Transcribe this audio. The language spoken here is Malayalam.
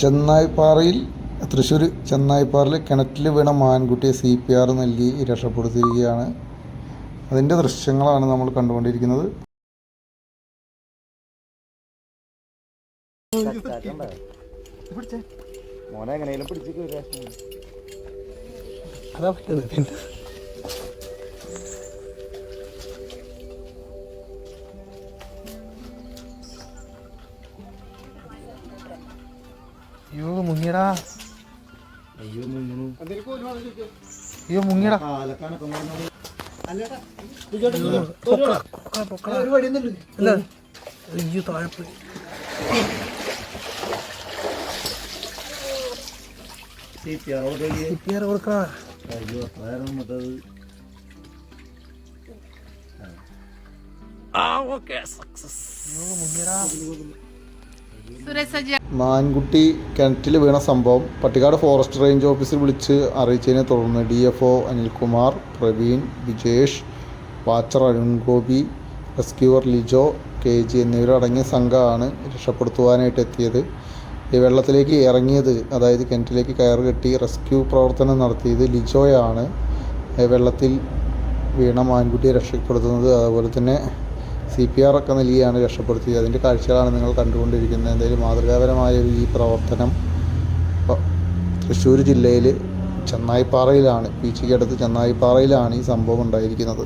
ചെന്നായിപ്പാറയിൽ തൃശ്ശൂർ ചെന്നായിപ്പാറയിൽ കിണറ്റിൽ വീണ മാൻകുട്ടിയെ CPR നൽകി രക്ഷപ്പെടുത്തിയിരിക്കുകയാണ്. അതിൻ്റെ ദൃശ്യങ്ങളാണ് നമ്മൾ കണ്ടുകൊണ്ടിരിക്കുന്നത്. അയ്യോ മുങ്ങിയടാ, അയ്യോ മുങ്ങിയടാ. അയ്യോ താഴെ പോയി. CPR കൊടുക്കണ. മാൻകുട്ടി കിണറ്റിൽ വീണ സംഭവം പട്ടിക്കാട് ഫോറസ്റ്റ് റേഞ്ച് ഓഫീസിൽ വിളിച്ച് അറിയിച്ചതിനെ തുടർന്ന് DFO Anilkumar, Praveen, Vijesh, watcher Arun Gopi, rescuer Lijo, KG എന്നിവരടങ്ങിയ സംഘമാണ് രക്ഷപ്പെടുത്തുവാനായിട്ട് എത്തിയത്. ഈ വെള്ളത്തിലേക്ക് ഇറങ്ങിയത്, അതായത് കിണറ്റിലേക്ക് കയറ് കെട്ടി റെസ്ക്യൂ പ്രവർത്തനം നടത്തിയത് ലിജോയാണ്. വെള്ളത്തിൽ വീണ മാൻകുട്ടിയെ രക്ഷപ്പെടുത്തുന്നത്, അതുപോലെ തന്നെ CPR ഒക്കെ നൽകിയാണ് രക്ഷപ്പെടുത്തിയത്. അതിൻ്റെ കാഴ്ചകളാണ് നിങ്ങൾ കണ്ടുകൊണ്ടിരിക്കുന്നത്. എന്തായാലും മാതൃകാപരമായ ഈ പ്രവർത്തനം തൃശ്ശൂർ ജില്ലയിൽ ചെന്നായിപ്പാറയിലാണ്, പീച്ചിക്കടുത്ത് ചെന്നായിപ്പാറയിലാണ് ഈ സംഭവം ഉണ്ടായിരിക്കുന്നത്.